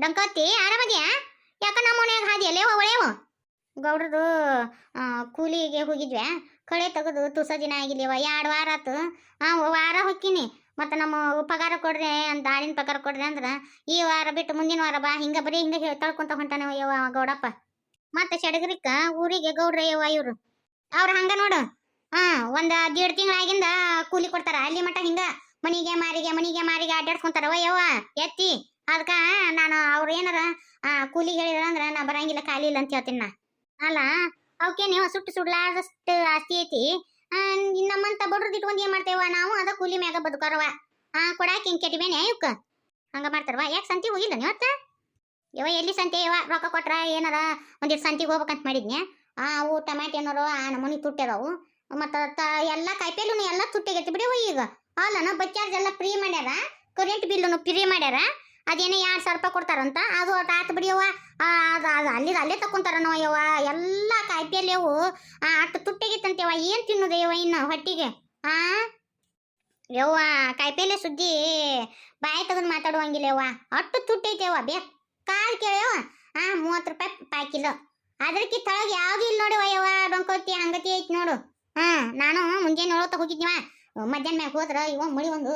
ಡಂಕತ್ತಿ ಆರಾಮದ್ಯಾ? ಯಾಕ ನಮ್ಮ ಮನ್ಯಾಗ ಹಾದಿಯಲ್ಲೇ ಒಳೆಯವ ಗೌಡ್ರದು ಕೂಲಿಗೆ ಹೋಗಿದ್ವ್ಯಾ. ಕಳೆ ತೆಗೆದು ತುಸ ದಿನ ಆಗಿಲ್ಲೇವ, 2 ವಾರ ಆತು. ವಾರ ಹೊಕ್ಕಿನಿ. ಮತ್ತು ನಮ್ಮ ಪಗಾರ ಕೊಡ್ರಿ ಅಂತ, ಆಳಿನ ಪಗಾರ ಕೊಡ್ರಿ ಅಂದ್ರೆ ಈ ವಾರ ಬಿಟ್ಟು ಮುಂದಿನ ವಾರ ಬಾ, ಹಿಂಗೆ ಬರೀ ಹಿಂಗೆ ತಳ್ಕೊಂತ ಹೊಂಟಾನವ ಯವ್ವ ಗೌಡಪ್ಪ. ಮತ್ತೆ ಸಡಗರಿಕ್ಕ ಊರಿಗೆ ಗೌಡ್ರ ಯವ್ವ ಇವ್ರು. ಅವ್ರು ಹಂಗ ನೋಡು. ಒಂದು 1.5 ತಿಂಗಳಾಗಿಂದ ಕೂಲಿ ಕೊಡ್ತಾರ. ಅಲ್ಲಿ ಮಟ ಹಿಂಗ ಮನಿಗೆ ಮಾರಿಗೆ ಅಡ್ಡಾಡ್ಸ್ಕೊಂತಾರವ ಯವ್ವ ಎತ್ತಿ. ಅದಕ್ಕ ನಾನು ಅವ್ರು ಏನಾರ ಕೂಲಿಗೆ ಹೇಳಿದ್ರ ಅಂದ್ರೆ ನಾ ಬರಂಗಿಲ್ಲ, ಖಾಲಿ ಇಲ್ಲ ಅಂತ ಹೇಳ್ತೀನಿ ನಾ. ಅಲ್ಲ ಅವಕ್ಕೆ ನೀವು ಸುಡ್ಲಾರ್ದಷ್ಟು ಆಸ್ತಿ ಐತಿ. ನಮ್ಮಂತ ಬಡ್ರದ್ದು ಇಟ್ಕೊಂಡು ಏನ್ ಮಾಡ್ತೇವ ನಾವು? ಅದ ಕೂಲಿ ಮ್ಯಾಗ ಬದುಕಾರವ. ಕೊಡಾಕ ಹಿಂಗ್ ಕೆಟ್ಟಿಬೇನೆ ಇವ್ಕ ಹಂಗ ಮಾಡ್ತಾರವ. ಯಾಕೆ ಸಂತಿ ಹೋಗಿಲ್ಲ ನೀವತ್ತ? ಯವ ಎಲ್ಲಿ ಸಂತೆ ಯವ? ರೊಕ್ಕ ಕೊಟ್ರ ಏನಾರ ಒಂದಿಟ್ಟು ಸಂತಿಗೆ ಹೋಗ್ಬೇಕಂತ ಮಾಡಿದ್ನಿ. ಅವು ಟಮಾಟಿ ಏನಾರು ನಮ್ಮನಿ ತುಟ್ಟಿದಾವು. ಮತ್ತ ಎಲ್ಲ ಕಾಯಿಪಲ್ಲು ಎಲ್ಲ ತುಟ್ಟಿಗೈತಿ ಬಿಡಿವು ಈಗ. ಅಲ್ಲನ ಬಸ್ ಚಾರ್ಜ್ ಎಲ್ಲ ಫ್ರೀ ಮಾಡ್ಯಾರ, ಕರೆಂಟ್ ಬಿಲ್ಲು ಫ್ರೀ ಮಾಡ್ಯಾರ. ಅದೇನೋ 2,000 ರೂಪಾಯಿ ಕೊಡ್ತಾರಂತ, ಅದು ಆತು ಬಿಡಿಯವ್ವ. ಅಲ್ಲೇ ತಕೊಂತಾರ ನಾವು ಯವ್ವ. ಎಲ್ಲ ಕಾಯಿಪಲ್ಲೆವು ಅಷ್ಟು ತುಟ್ಟಿಗಿತ್ತಂತೇವ. ಏನ್ ತಿನ್ನುದು ಯವ್ವ ಇನ್ನು ಹೊಟ್ಟಿಗೆ? ಯವ್ವ ಕಾಯಿಪಲ್ಲೆ ಸುದ್ದಿ ಬಾಯಿ ತೆಗೆದು ಮಾತಾಡುವಂಗಿಲ್ಲ ಯವ್ವ. ಅಷ್ಟು ತುಟ್ಟೈತೆವ. ಬೇಕಾದ್ ಕೇಳ್ಯವ 30 ರೂಪಾಯಿ ಪಾಕಿಲೋ. ಅದ್ರಕ್ಕಿ ತಳಗ ಯಾವ್ದು ಇಲ್ಲ ನೋಡಿವ ಯವ್ವ. ಡೊಂಕೋತಿ ಹಂಗತಿ ಐತಿ ನೋಡು. ನಾನು ಮುಂಜಾನೆ ಒಳತ್ತ ಹೋಗಿದ್ನಿವ. ಮಧ್ಯಾಹ್ನ ಮ್ಯಾಗ ಹೋದ್ರ ಇವ ಮಳಿ ಒಂದು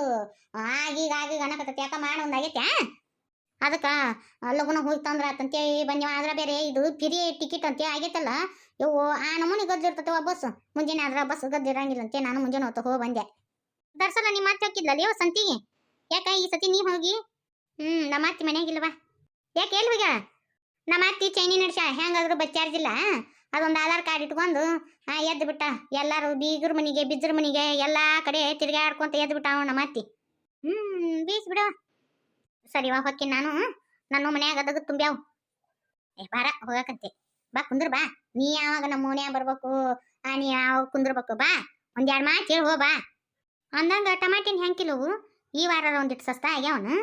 ಆಗೀಗ ಅನ್ನಕತ್ತೈತಿ. ಯಾಕ ಮಾಡ ಒಂದಾಗೈತೆ. ಅದಕ್ಕೆ ಲಗುನ ಹೋಗಿ ತಂದ್ರ ಆತಂತೇಳಿ ಬಂದಿವ. ಆದ್ರ ಬೇರೆ ಇದು ಪಿರಿ ಟಿಕೆಟ್ ಅಂತ ಆಗೈತಲ್ಲ ಇವು. ನಮೂನಿ ಗದ್ದಿರ್ತವ ಬಸ್. ಮುಂಜಾನೆ ಆದ್ರ ಬಸ್ ಗದ್ದಿರಂಗಿಲ್ಲಂತೆ. ನಾನು ಮುಂಜಾನೆ ಹೊತ್ತು ಹೋಗಿ ಬಂದೆ. ದರ್ಸಲ ನಿಮ್ಮ ಅತ್ತೆ ಹಾಕಿದ್ಲಲ್ಲ ಇವ ಸಂತಿಗೆ. ಯಾಕ ಈ ಸತಿ ನೀ ಹೋಗಿ? ನಮ್ಮ ಅತ್ತಿ ಮನೆಯಾಗಿಲ್ವಾ? ಯಾಕೆ ಎಲ್ಲಿ ಹೋಗ್ಯಾಳ? ನಮ್ಮ ಅತ್ತಿ ಚೈನಿ ನಡ್ಸ್ಯಾಳ. ಹೆಂಗಾದ್ರು ಬಸ್ ಚಾರ್ಜ್ ಇಲ್ಲ. ಅದೊಂದು ಆಧಾರ್ ಕಾರ್ಡ್ ಇಟ್ಕೊಂಡು ಎದ್ದು ಬಿಟ್ಟ. ಎಲ್ಲಾರು ಬೀಗರ ಮನಿಗೆ ಬಿಜ್ಜರ ಮನಿಗೆ ಎಲ್ಲಾ ಕಡೆ ತಿರ್ಗಾಡ್ಕೊಂತ ಎದ್ದು ಬಿಟ್ಟ ನಮ್ಮ ಅತ್ತಿ. ಬೀಸ್ ಬಿಡವ. ಸರಿವಾ ಹೊಕ್ಕಿ ನಾನು. ನನ್ನ ಮನ್ಯಾಗ ಅದಾಗ ತುಂಬ್ಯಾವು. ಬಾರ ಹೋಗಕಂತೆ. ಬಾ ಕುಂದ್ರ ಬಾ. ನೀ ಯಾವಾಗ ನಮ್ಮ ಮನ್ಯಾಗ ಬರ್ಬೇಕು, ನೀ ಯಾವ ಕುಂದ್ರಬೇಕು ಬಾ. 1-2 ಮಾತು ಹೇಳಿ ಹೋ ಬಾ. ಅಂದಂಗ ಟಮಾಟಿನ ಹೆಂಗ್ ಕಿಲೋವು? ಈ ವಾರ ಒಂದಿಟ್ಟು ಸಸ್ತಾ ಆಗ್ಯಾವನು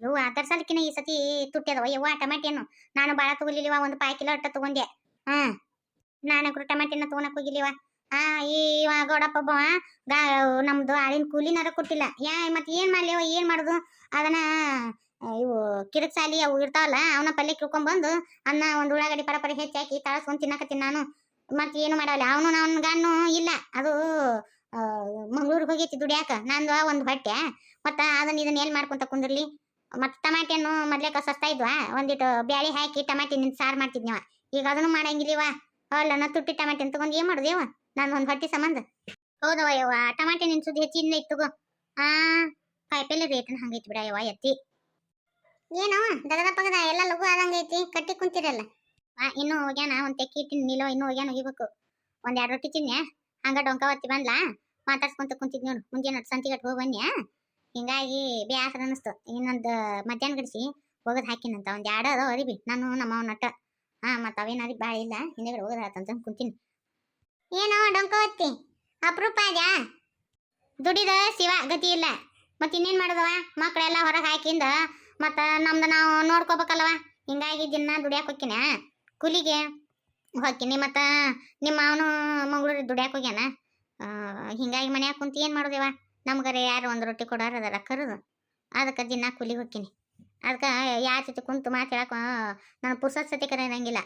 ಇವು. ಅದರ ಸಲಕಿನ ಈ ಸತಿ ತುಟ್ಟ್ಯದವ ಯವ್ವ ಟಮಾಟಿಯನ್ನು. ನಾನು ಭಾಳ ತಗೊಲಿಲ್ವ, 1 ಪಾಯಿ ಕಿಲೋ ಅಟ್ಟ ತಗೊಂಡೆ. ನಾನಕ್ರು ಟಮಾಟಿನ ತಗೊಳಕ್ ಹೋಗಿಲ್ಲಿವ. ಈ ಗೌಡಪ್ಪ ಒಬ್ಬವ ನಮ್ದು ಆಳಿನ ಕೂಲಿನಾರ ಕೊಟ್ಟಿಲ್ಲ. ಮತ್ತೆ ಏನ್ ಮಾಡ್ಲಿವ? ಏನ್ ಮಾಡುದು? ಅದನ್ನ ಇವು ಕಿರಕ್ ಸಾಲಿ ಅವು ಇರ್ತಾವಲ್ಲ, ಅವನ ಪಲ್ಯ ಕಿಳ್ಕೊಂಡ್ಬಂದು ಅನ್ನ ಒಂದು ಉಳ್ಳಾಗಡ್ಡಿ ಪರಪರಿ ಹೆಚ್ಚಾಕಿ ತಾಳಸ್ಕೊಂಡ್ ತಿನ್ನಕತ್ತೀನಿ ನಾನು. ಮತ್ತೆ ಏನು ಮಾಡಲ್ಲ. ಅವನು ನನ್ಗಾನು ಇಲ್ಲ. ಅದು ಮಂಗ್ಳೂರಿಗೆ ಹೋಗೈತಿ ದುಡಿಯಾಕ. ನಂದು ಒಂದು ಹೊಟ್ಟೆ. ಮತ್ತ ಇದನ್ನ ಎಲ್ಲಿ ಮಾಡ್ಕೊಂತ ಕುಂದಿರ್ಲಿ? ಮತ್ತೆ ಟಮಾಟಿಯನ್ನು ಮೊದ್ಲೇಕ ಸಸ್ತಾ ಇದ್ವಾ. ಒಂದಿಟ್ಟು ಬ್ಯಾಳಿ ಹಾಕಿ ಟಮಾಟಿ ನಿಂತ ಸಾರು ಮಾಡ್ತಿದ್ನಿವ. ಈಗ ಅದನ್ನು ಮಾಡಂಗಿಲ್ಲವ. ಅಲ್ಲ ತುಟ್ಟಿ ಟಮಾಟಿ ತಗೊಂಡ್ ಏನ್ ಮಾಡುದೇವ? ನಾನು ಒಂದು ಹೊಟ್ಟಿ ಸಂಬಂಧ. ಹೌದವ ಯವ್ವ. ಟಮಾಟಿ ನಿನ್ ಸುದ್ದಿ ಹೆಚ್ಚಿಂದ ಇತ್ತುಗೋ. ಕಾಯಿಪಲ್ಲೆ ರೇಟನ್ ಹಂಗೈತಿ ಬಿಡ ಯವ್ವ ಎತ್ತಿ. ಏನೋ ದಗದ ಪಗದ ಎಲ್ಲ ಲಘು ಆದಂಗೈತಿ. ಕಟ್ಟಿ ಕುಂತಿರಲ್ಲ. ಇನ್ನು ಹೋಗ್ಯಾನ. ಒಂದ್ ತೆಕ್ಕಿ ಇಟ್ಟಿನ ನಿಲೋ. ಇನ್ನು ಹೋಗ್ಯಾನ ಹೋಗಿಬೇಕು. 1-2 ರೊಟ್ಟಿ ತಿನ್ಯ. ಹಂಗ ಡೊಂಕವತ್ತಿ ಬಂದ್ಲಾ. ಮಾತಾಡ್ಸ್ಕೊಂತ ಕುಂತಿದ್ ನೋಡು. ಮುಂಜಾನೆ ಸಂತಿಗಟ್ಟು ಹೋಗಿ ಬನ್ಯ. ಹಿಂಗಾಗಿ ಬ್ಯಾಸರ ಅನಿಸ್ತು. ಇನ್ನೊಂದು ಮಧ್ಯಾಹ್ನ ಗಡಿಸಿ ಹೋಗದ್ ಹಾಕಿನಂತ. 1-2 ಅದಾವ ಅರಿಬಿ ನಾನು ನಮ್ಮ ನಟ್ಟ. ಮತ್ತ ಅವೇನಾರಿ ಬಾಳ ಇಲ್ಲ. ಹಿಂದೆಗಡೆ ಹೋಗದ ಆತಂತ ಕುಂತೀನಿ. ಏನೋ ಡೊಂಕವತ್ತಿ ಅಪರೂಪ ಆದ್ಯಾ? ದುಡಿದ ಶಿವ ಗತಿ ಇಲ್ಲ. ಮತ್ ಇನ್ನೇನ್ ಮಾಡುದವ? ಮಕ್ಕಳೆಲ್ಲ ಹೊರಗೆ ಹಾಕಿಂದ ಮತ್ತ ನಮ್ದು ನಾವು ನೋಡ್ಕೋಬೇಕಲ್ವ. ಹಿಂಗಾಗಿ ದಿನ ದುಡಿಯಾಕ ಹೋಕ್ಕಿನ. ಕೂಲಿಗೆ ಹೋಗ್ತೀನಿ. ಮತ್ತ ನಿಮ್ಮ ಅವನು ಮಂಗ್ಳೂರಿಗೆ ದುಡಿಯಾಕ ಹೋಗ್ಯಾನ. ಹಿಂಗಾಗಿ ಮನ್ಯಾಗ ಕುಂತ ಏನ್ ಮಾಡುದೇವ? ನಮ್ಗಾರ ಯಾರು 1 ರೊಟ್ಟಿ ಕೊಡೋರು ಅದರ ಕರುದು. ಅದಕ್ಕೆ ದಿನ ಕೂಲಿಗೆ ಹೋಗ್ತೀನಿ. ಅದಕ್ಕೆ ಯಾರ ಜೊತೆ ಕುಂತು ಮಾತಾಡಕ ನನ್ನ ಪುರ್ಸತ್ ಸತಿ ಕರೆ ಇರಂಗಿಲ್ಲ.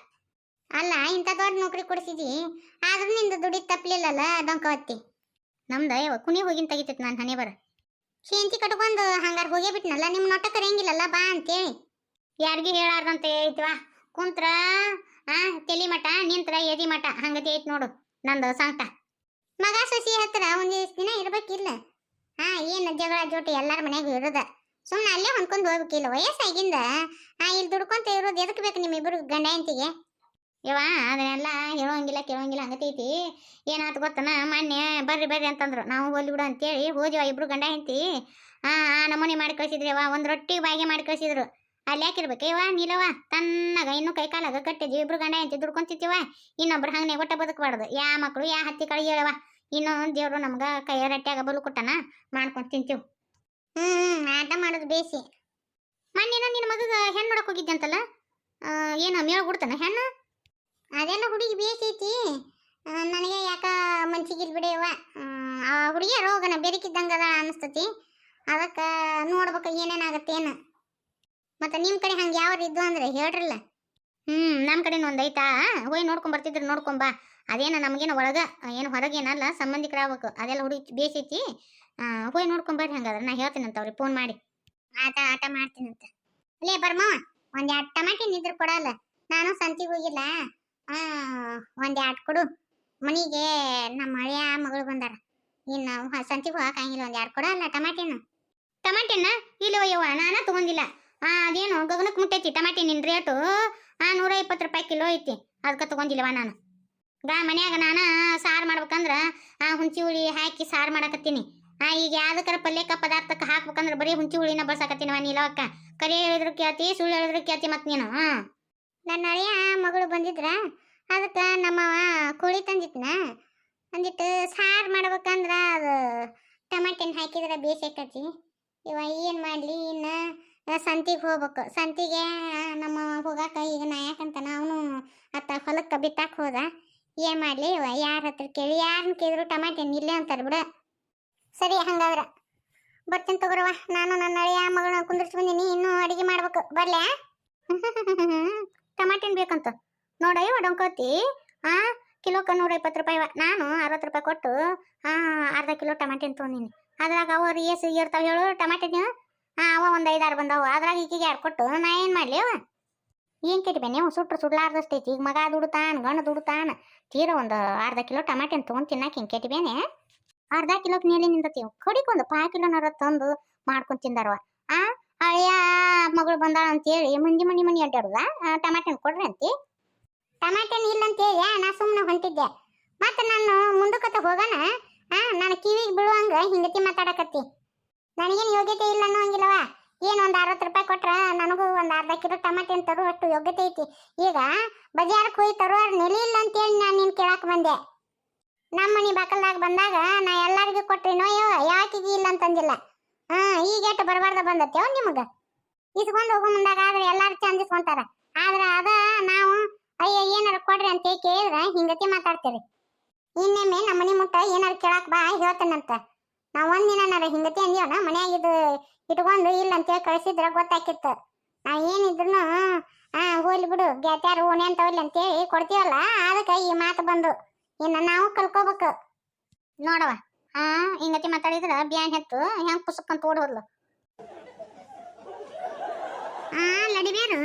ಅಲ್ಲ ಇಂಥ ದೊಡ್ಡ ನೌಕರಿ ಕೊಡಿಸಿದಿ, ಆದ್ರೂ ನಿಂದು ದುಡಿ ತಪ್ಪಲಿಲ್ಲಲ್ಲ ಡೊಂಕವತ್ತಿ. ನಮ್ದ ಯವ ಕುನಿ ಹೋಗಿನ ತೆಗಿತೈತಿ ನಾನು ಹಣೆ ಬರ. ಶೇಂತಿ ಕಟ್ಕೊಂಡು ಹಂಗಾರ ಹೋಗೇ ಬಿಟ್ನಲ್ಲ. ನಿಮ್ಮ ನೋಟ ಕರೆಯಂಗಿಲ್ಲಲ್ಲ ಬಾ ಅಂತೇಳಿ. ಯಾರಿಗೂ ಹೇಳಾರ್ದಂತ ಐತಿವಾ. ಕುಂತ್ರ ತೆಲಿ ಮಠ, ನಿಂತ್ರ ಎದಿ ಮಠ ಹಂಗತಿ ಐತಿ ನೋಡು ನಂದು ಸಂಕಟ. ಮಗ ಸಸಿ ಹತ್ರ ಒಂದಿಷ್ಟು ದಿನ ಇರ್ಬೇಕಿಲ್ಲ. ಏನು ಜಗಳ ಜೋಟಿ ಎಲ್ಲಾರ ಮನ್ಯಾಗ ಇರೋದ. ಸುಮ್ಮನೆ ಅಲ್ಲೇ ಹೊಂದ್ಕೊಂಡು ಹೋಗ್ಬೇಕಿಲ್ಲ. ವಯಸ್ಸಾಗಿಂದ ಇಲ್ಲಿ ದುಡ್ಕೊಂತ ಇರೋದು ಎದಕ್ಕೆ ಬೇಕು ನಿಮ್ಮಿಬ್ಬರು ಗಂಡ ಹೆಂಡತಿಗೆ? ಯವ್ವ ಅದನ್ನೆಲ್ಲ ಹೇಳೋಂಗಿಲ್ಲ ಕೇಳೋಂಗಿಲ್ಲ ಹಂಗತೈತಿ. ಏನಾಯ್ತು ಗೊತ್ತನ, ಮೊನ್ನೆ ಬರ್ರಿ ಅಂತಂದ್ರು. ನಾವು ಹೋಲಿ ಬಿಡು ಅಂತೇಳಿ ಹೋದ್ವ. ಇಬ್ರು ಗಂಡ ಹೆಂಡತಿ ನಮೂನಿ ಮಾಡಿ ಕಳ್ಸಿದ್ರಿವ. 1 ರೊಟ್ಟಿ ಬಾಯಿಗೆ ಮಾಡಿ ಕಳ್ಸಿದ್ರು. ಅಲ್ಲಿ ಯಾಕಿರ್ಬೇಕಯ್ಯವ ನೀಲವ? ತನ್ನಗ ಇನ್ನು ಕೈ ಕಾಲಾಗ ಕಟ್ಟಿದ್ವಿ. ಇಬ್ರು ಗಂಡ ಹೆಂಡತಿ ದುಡ್ಕೊಂತಿರ್ತೀವ. ಇನ್ನೊಬ್ರು ಹಂಗನೆ ಒಟ್ಟ ಬದುಕಬಾರ್ದು. ಮಕ್ಕಳು ಹತ್ತಿ ಕಳಿ ಹೇಳವ. ಇನ್ನು ದೇವ್ರು ನಮ್ಗ ಕೈ ರಟ್ಟ್ಯಾಗ ಬಲು ಕೊಟ್ಟನ, ಮಾಡ್ಕೊಂಡು ತಿಂತೀವಿ. ಆಟ ಮಾಡೋದು ಬೇಸಿ. ಮೊನ್ನೆ ನಿನ್ನ ಮಗಗ ಹೆಣ್ಣು ನೋಡಕ್ ಹೋಗಿದ್ದೆ ಅಂತಲ್ಲ, ಏನು ಮೇಳ ಬಿಡ್ತಾನ ಹೆಣ್ಣು? ಅದೆಲ್ಲ ಹುಡುಗಿ ಬೇಸೈತಿ. ನನಗೆ ಯಾಕ ಮನ್ಸಿಗಿಲ್ ಬಿಡೆಯವ. ಆ ಹುಡುಗಿಯ ರೋಗನ ಬೆರಕಿದ್ದಂಗದ ಅನಿಸ್ತತಿ. ಅದಕ್ಕೆ ನೋಡ್ಬೇಕು ಏನೇನಾಗತ್ತೇನು. ಮತ್ತೆ ನಿಮ್ಮ ಕಡೆ ಹಂಗೆ ಯಾವ್ರು ಇದ್ದು ಅಂದ್ರೆ ಹೇಳ್ರಲ್ಲ. ನಮ್ಮ ಕಡೆನೂ ಒಂದು ಐತಾ, ಹೋಗಿ ನೋಡ್ಕೊಂಡ್ ಬರ್ತಿದ್ರು ನೋಡ್ಕೊಂಬಾ. ಅದೇನ ನಮಗೇನು ಒಳಗ ಏನು ಹೊರಗೇನಲ್ಲ, ಸಂಬಂಧಿಕರಾಗಬೇಕು. ಅದೆಲ್ಲ ಹುಡುಗಿ ಬೇಸೈತಿ. ಹೋಗಿ ನೋಡ್ಕೊಂಬರ್ರಿ. ಹಂಗಾದ್ರೆ ನಾ ಹೇಳ್ತೀನಂತ ಅವ್ರಿಗೆ ಫೋನ್ ಮಾಡಿ. ಆಟ ಮಾಡ್ತೀನಂತ. ಅಲ್ಲೇ ಬರ್ಮವ, ಒಂದೆರಡು ಟಮಾಟಿ ಇದ್ರು ಕೊಡಲ್ಲ. ನಾನು ಸಂತಿಗೆ ಹೋಗಿಲ್ಲ. ಒಂದೆರಡು ಕೊಡು. ಮನಿಗೆ ನಮ್ಮ ಹಳೆಯ ಮಗಳು ಬಂದಾರ. ಇನ್ನು ಸಂತಿಗೆ ಹೋಗಂಗಿಲ್ಲ. ಒಂದೆರಡು ಕೊಡಲ್ಲ ಟಮಾಟಿನ. ಟಮಾಟಿನ ಇಲ್ಲೋ ಯವ್ವ, ನಾನ ತಗೊಂಡಿಲ್ಲ. ಅದೇನು ಗಗನಕ್ಕೆ ಮುಟ್ಟೈತಿ ಟಮಾಟಿ ನಿನ್ ರೇಟು. 120 ರೂಪಾಯಿ ಕಿಲೋ ಐತಿ. ಅದಕ್ಕೆ ತಗೊಂಡಿಲ್ಲವ ನಾನು. ಮನ್ಯಾಗ ನಾನು ಸಾರು ಮಾಡ್ಬೇಕಂದ್ರ ಹುಂಚಿ ಹುಳಿ ಹಾಕಿ ಸಾರು ಮಾಡಕತ್ತೀನಿ. ಈಗ ಯಾವ್ದಕ್ಕಾರ ಪಲ್ಯಕ್ಕ ಪದಾರ್ಥಕ್ಕೆ ಹಾಕ್ಬೇಕಂದ್ರೆ ಬರೀ ಹುಂಚಿ ಹುಳಿನ ಬಳಸಕತ್ತೀನವ. ನೀಲವಕ್ಕ ಕರೆ ಹೇಳಿದ್ರು ಕೇಳ್ತಿ, ಸುಳ್ಳು ಹೇಳಿದ್ರು ಕೇಳ್ತಿ. ಮತ್ತೆ ನೀನು ನನ್ನ ಹಳೆಯ ಮಗಳು ಬಂದಿದ್ರ, ಅದಕ್ಕೆ ನಮ್ಮವ ಕೋಳಿ ತಂದಿತ್ನ. ಅಂದಿಟ್ಟು ಸಾರು ಮಾಡ್ಬೇಕಂದ್ರ ಅದು ಟಮಾಟಿನ ಹಾಕಿದ್ರೆ ಬೇಸೈಕತಿ. ಇವ ಏನು ಮಾಡಲಿ, ಇನ್ನು ಸಂತಿಗೆ ಹೋಗ್ಬೇಕು. ಸಂತಿಗೆ ನಮ್ಮ ಹೋಗಾಕ ಈಗ ನಾಯಕಂತಾನ. ಅವನು ಅತ್ತ ಹೊಲಕ್ಕೆ ಬಿತ್ತಾಕ ಹೋದ. ಏನು ಮಾಡಲಿ ಇವ, ಯಾರ ಹತ್ರ ಕೇಳಿ, ಯಾರನ್ನ ಕೇಳಿದ್ರು ಟಮಾಟಿನ ಇಲ್ಲೇ ಅಂತಾರೆ ಬಿಡ. ಸರಿ ಹಂಗಾದ್ರೆ ಬರ್ತೀನಿ ತಗೋರವ. ನಾನು ನನ್ನ ಹಳೆಯ ಮಗಳನ್ನ ಕುಂದಿರ್ಸ್ಕೊಂಡೀನಿ. ಇನ್ನೂ ಅಡಿಗೆ ಮಾಡ್ಬೇಕು. ಬರ್ಲ್ಯಾ? ಟಮಾಟಿನ ಬೇಕಂತ ನೋಡಯ್ಯವ ಡೊಂಕೋತಿ. ಕಿಲೋಕ್ಕೆ 120 ರೂಪಾಯಿ. ನಾನು 60 ರೂಪಾಯಿ ಕೊಟ್ಟು ಅರ್ಧ ಕಿಲೋ ಟಮಾಟಿನ ತೊಗೊಂಡಿನಿ. ಅದ್ರಾಗ ಅವ್ರು ಏಸು ಇರ್ತಾವ ಹೇಳು ಟಮಾಟಿನ. ಅವ ಒಂದು 5-6 ಬಂದವು. ಅದ್ರಾಗ ಈಗಿಗೆ 2 ಕೊಟ್ಟು ನಾ ಏನು ಮಾಡಲಿ ಅವ? ಏನು ಕೆಟ್ಟಿ ನೀವು ಸುಟ್ರು ಸುಡ್ಲಾರ್ದಷ್ಟೈತಿ. ಈಗ ಮಗ ದುಡ್ತಾನ, ಗಂಡು ದುಡ್ತಾನ. ತೀರ ಒಂದು ಅರ್ಧ ಕಿಲೋ ಟಮಾಟಿನ ತೊಗೊಂಡು ತಿನ್ನಾಕ ಹಿಂಗೆ ಕೆಟ್ಟಿ ಬೇನೆ. ಅರ್ಧ ಕಿಲೋಕ್ಕೆ ನೀಲಿ ನಿಂದತೀವಿ. ಕಡಿಕೊಂದು 5 ಕಿಲೋನಾರ ತಂದು ಮಾಡ್ಕೊಂಡು ತಿಂದಾರವ. ಹಳೆಯ ಮಗಳು ಬಂದಾಳ ಅಂತೇಳಿ ಮನಿ ಅಡ್ಡಾಡುದ. ಟಮಾಟಿನ ಕೊಡ್ರಿ ಅಂತಿ. ಟಮಾಟಿನ ಇಲ್ಲ ಅಂತೇಳಿ ನಾ ಸುಮ್ಮನೆ ಹೊಂಟಿದ್ದೆ. ಮತ್ತೆ ನಾನು ಮುಂದಕ್ಕತ್ತ ಹೋಗೋಣ. ನಾನು ಕಿವಿಗೆ ಬೀಳುವಂಗ ಹಿಂಗತಿ ಮಾತಾಡಕತ್ತಿ. ನನಗೇನು ಯೋಗ್ಯತೆ ಇಲ್ಲ ಅನ್ನೋ ಹಂಗಿಲ್ಲವ. ಏನು ಒಂದು 60 ರೂಪಾಯಿ ಕೊಟ್ರ ನನಗೂ ಒಂದು ಅರ್ಧ ಕಿಲೋ ಟಮಾಟಿನ ತರುವಷ್ಟು ಯೋಗ್ಯತೆ ಐತಿ. ಈಗ ಬಜಾರಕ್ಕೆ ಹೋಗಿ ತರುವಾರ ನೆಲೆ ಇಲ್ಲ ಅಂತೇಳಿ ನಾನು ನಿನ್ ಕೇಳಕ್ಕೆ ಬಂದೆ. ನಮ್ಮ ಮನೆ ಬಾಕಲ್ದಾಗ ಬಂದಾಗ ನಾ ಎಲ್ಲರಿಗೂ ಕೊಟ್ರೇನೋ ಯಾಕಿಗೆ ಇಲ್ಲ ಅಂತಂದಿಲ್ಲ. ಈಗ ಎಷ್ಟು ಬರಬಾರ್ದ ಬಂದತ್ತೇವ ನಿಮಗೆ. ಇಸ್ಕೊಂಡು ಹೋಗೋ ಮುಂದಾಗ ಆದ್ರೆ ಎಲ್ಲಾರು ಚಂದಿಸ್ಕೊಂತಾರ. ಆದ್ರೆ ಅದ ನಾವು ಅಯ್ಯ ಏನಾರ ಕೊಡ್ರಿ ಅಂತ ಕೇಳಿದ್ರೆ ಹಿಂಗತಿ ಮಾತಾಡ್ತೀರಿ. ಇನ್ನೊಮ್ಮೆ ನಮ್ಮ ಮನೆ ಮುಟ್ಟ ಏನಾರು ಕೇಳಾಕ ಬಾ ಹೇಳ್ತೇನಂತ. ನಾವು ಒಂದಿನಾರ ಹಿಂಗತಿ ಅಂದಿವನ ಮನ್ಯಾಗಿದ್ದು ಇಟ್ಕೊಂಡು ಇಲ್ಲ ಅಂತೇಳಿ ಕಳಿಸಿದ್ರೆ ಗೊತ್ತಾಕಿತ್ತು. ನಾವು ಏನಿದ್ರು ಹೋಗ್ಲಿ ಬಿಡು ಗ್ಯಾತ್ಯಾರು ಓಣೆ ಅಂತವಲ್ಲಿ ಅಂತೇಳಿ ಕೊಡ್ತೀವಲ್ಲ. ಅದಕ್ಕೆ ಈ ಮಾತು ಬಂದು ಇನ್ನು ನಾವು ಕಲ್ಕೋಬೇಕು ನೋಡವ. ಹಿಂಗತಿ ಮಾತಾಡಿದ್ರೆ ಬ್ಯಾನ್ ಹೆತ್ತು ಹೆಂಗೆ ಪುಸ್ತಕಂತ ಓಡೋದ್ಲು. ಲಡಿಬೇರು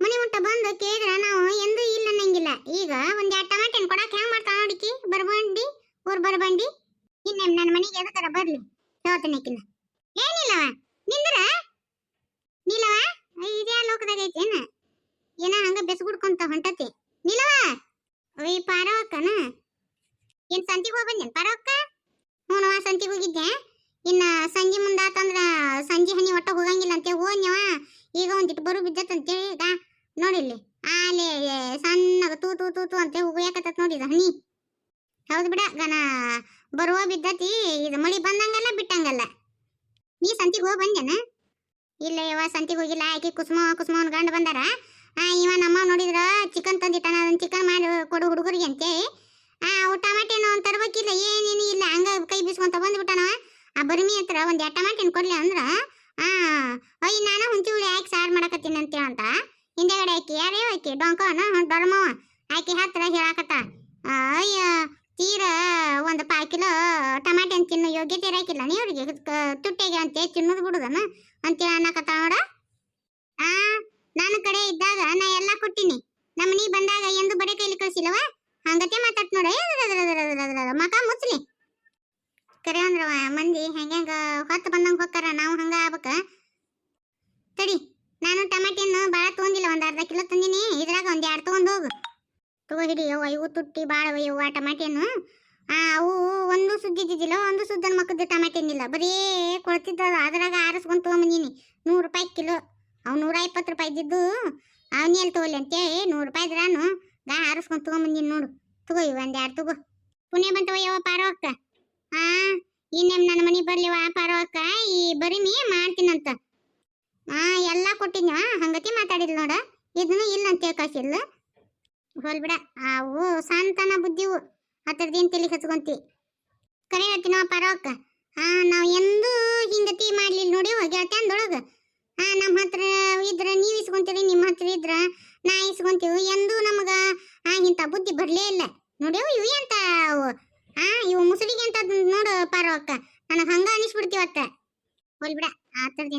ಮನೆ ಮುಟ್ಟ ಬಂದು ಕೇಳಿದ್ರೆ ನಾವು ಎಂದೂ ಇಲ್ಲ ಅನ್ನಂಗಿಲ್ಲ. ಈಗ ಒಂದೆರಡು ಟಮಾಟೆನ್ ಕೊಡಕ್ಕೆ ಹೆಂಗೆ ಮಾಡ್ತಾವ ನೋಡಿಕಿ. ಬರ್ಬಂಡಿ ಊರು ಬರ್ಬಂಡಿ. ಇನ್ನೇನು ನನ್ನ ಮನೆಗೆ ಎದಕ್ಕಾರ ಬರ್ಲಿ ಹೇಳ್ತೇನೆಕಿನ. ಏನಿಲ್ಲವ ನಿಂದ್ರ ನಿಲ್ಲವ. ಇದೇ ಲೋಕದಾಗ ಐತೇನ ಏನ ಹಂಗ ಬೆಸ್ಗುಡ್ಕೊಂತ ಹೊಂಟತಿ. ನಿಲ್ಲವ ಈ ಪಾರವಕ್ಕನ ಏನ್ ಸಂತಿಗೆ ಹೋಗಿ ಬಂದೇನು ಪಾರವಕ್ಕ? ಹ್ಞೂನವ ಸಂತಿಗೆ ಹೋಗಿದ್ದೆ. ಇನ್ನು ಸಂಜೆ ಮುಂದಾತಂದ್ರ ಸಂಜೆ ಹನಿ ಒಟ್ಟ ಹೋಗಂಗಿಲ್ಲ ಅಂತೇಳಿ ಹೋದ್ನವ. ಈಗ ಒಂದಿಟ್ಟು ಬರು ಬಿದ್ದತ್ತಂತೇಳಿ ಈಗ ನೋಡಿಲ್ಲಿ ಆಲೆ ಸಣ್ಣಗ ತೂ ತೂ ತೂ ತೂ ಅಂತೇಳಿ ಹೋಗ್ಯಾಕತ್ತ ನೋಡಿದ ಹನಿ. ಹೌದು ಬಿಡ ಗನ ಬರುವ ಬಿದ್ದತಿ. ಇದು ಮಳಿ ಬಂದಂಗಲ್ಲ ಬಿಟ್ಟಂಗಲ್ಲ. ನೀ ಸಂತಿಗೆ ಹೋಗಿ ಬಂದೇನ? ಇಲ್ಲ ಯವ್ವ ಸಂತಿಗೆ ಹೋಗಿಲ್ಲ. ಆಕಿ ಕುಸುಮವನ್ ಗಂಡು ಬಂದಾರ. ಇವ ನಮ್ಮ ನೋಡಿದ್ರ ಚಿಕನ್ ತಂದಿಟ್ಟಾನ. ಅದನ್ನ ಚಿಕನ್ ಮಾಡಿ ಕೊಡು ಹುಡುಗರಿಗೆ ಅಂತೇಳಿ ಅವು ಟಮಾಟೆನ ಅವ್ನು ತರ್ಬೇಕಿಲ್ಲ ಏನೇನು ಇಲ್ಲ. ಹಂಗ ಕೈ ಬೀಸ್ಕೊಂತ ಬಂದ್ಬಿಟ್ಟಾನವ. ಆ ಬರ್ಮಿ ಹತ್ರ ಒಂದು 2 ಟಮಾಟೆನ ಕೊಡ್ಲಿ ಅಂದ್ರ ಅಯ್ಯ ನಾನು ಹುಂಚಿ ಹುಳಿ ಹಾಕಿ ಸಾರು ಮಾಡಕತ್ತೀನಿ ಅಂತೇಳಿ ಅಂತ ಹಿಂದೆಗಡೆ ಆಕಿ ಯಾರೇ ಆಕಿ ಡೊಂಕವನ ಡೊರಮವ ಆಕಿ ಹತ್ರ ಹೇಳಾಕತ್ತ. ಅಯ್ಯ ತೀರ ಒಂದು 5 ಕಿಲೋ ಟಮಾಟೆನ ತಿನ್ನೋ ಯೋಗ್ಯತೆ ಇರಾಕಿಲ್ಲ ನೀವ್ರಿಗೆ ತುಟ್ಟೆಗೆ ಅಂತೇಳಿ ತಿನ್ನೋದು ಬಿಡುದನ ಅಂತೇಳಿ ಅನ್ನಕತ್ತ ನೋಡ. ನನ್ನ ಕಡೆ ಇದ್ದಾಗ ನಾ ಎಲ್ಲ ಕೊಟ್ಟಿನಿ. ನಮ್ಮ ನೀ ಬಂದಾಗ ಎಂದು ಬಡೆ ಕೈಲಿ ಕಳಿಸಿಲ್ಲವ. ಹಂಗತೆ ಮಾತಾಡ್ತ ನೋಡ. ಮಕ ಮುಚ್ಚಲಿ ಕರೆ ಅಂದ್ರ ಮಂದಿ ಹೆಂಗ ಹೊತ್ತು ಬಂದಂಗ ಹೋಗ್ತಾರ. ನಾವು ಹಂಗ ಆಗ್ಬೇಕ. ತಡಿ ನಾನು ಟಮಾಟಿಯನ್ನು ಭಾಳ ತೊಗೊಂಡಿಲ್ಲ. ಒಂದು ಅರ್ಧ ಕಿಲೋ ತಂದಿನಿ. ಇದ್ರಾಗ ಒಂದು 2 ತೊಗೊಂಡು ಹೋಗು. ತಗೋ ಹಿಡಿ ಯವ್ವ. ಇವು ತುಟ್ಟಿ ಭಾಳ ಯವ್ವ ಟಮಾಟಿಯನ್ನು. ಅವು ಒಂದು ಸುದ್ದಿದ್ದಿಲ್ಲ, ಒಂದು ಸುದ್ದನ ಮಕ್ಕದ ಟಮಾಟಿನಿಲ್ಲ. ಬರೀ ಕೊಳ್ತಿದ್ದ. ಅದ್ರಾಗ ಆರಿಸ್ಕೊಂಡು ತೊಗೊಂಬಂದಿನಿ. 100 ರೂಪಾಯಿ ಕಿಲೋ. ಅವು 120 ರೂಪಾಯಿ ಇದ್ದಿದ್ದು ಅವನ್ನೆಲ್ಲಿ ತೊಗೊಲಿ ಅಂತೇಳಿ 100 ರೂಪಾಯಿ ಇದ್ರಾನು ಆರಿಸ್ಕೊಂಡು ತೊಗೊಂಬಂದಿನಿ ನೋಡು. ತಗೋ ಇವು ಒಂದು 2 ತಗೋ. ಪುಣ್ಯ ಬಂತವ ಯವ್ವ ಪಾರವಕ್ಕ. ಇನ್ನೇಮ್ ನನ್ನ ಮನೆ ಬರ್ಲಿವ ಪಾರವಕ್ಕ. ಈ ಬರಿಮಿ ಮಾಡ್ತೀನಂತ ಎಲ್ಲ ಕೊಟ್ಟಿದ್ನ. ಹಂಗತಿ ಮಾತಾಡಿದ್ಲು ನೋಡ. ಇದನ್ನು ಇಲ್ಲ ಅಂತೇಳಿ ಕಳ್ಸಿಲ್ಲ. ಹೋಲ್ಬಿಡ ಅವು ಸಂತಾನ ಬುದ್ಧಿವು. ಹತ್ತಿರದೇನು ತಲೆ ಹಚ್ಕೊಂತಿ. ಕರೆ ಹೇಳ್ತೀನವ ಪಾರವಕ್ಕ. ನಾವು ಎಂದೂ ಹಿಂಗತಿ ಮಾಡ್ಲಿಲ್ಲ ನೋಡಿ ಗೆಳತ್ಯಾಂದೊಳಗೆ. ನಮ್ಮ ಹತ್ರ ಇದ್ರ ನೀವ್ ಇಸ್ಕೊಂತೀರಿ, ನಿಮ್ಮ ಹತ್ರ ಇದ್ರ ನಾ ಇಸ್ಕೊಂತೀವಿ ಎಂದು ನಮಗ ಇಂಥ ಬುದ್ಧಿ ಬರ್ಲೇ ಇಲ್ಲ. ನೋಡ್ಯವು ಇವು ಅಂತ ಇವು ಮುಸುಳಿಗೆ ಅಂತ ನೋಡು ಪಾರವಕ್ಕ, ನನಗೆ ಹಂಗ ಅನಿಸ್ಬಿಡ್ತೀವತ್ತ. ಹೋಲ್ ಬಿಡ, ಆ ಥರದ್ದು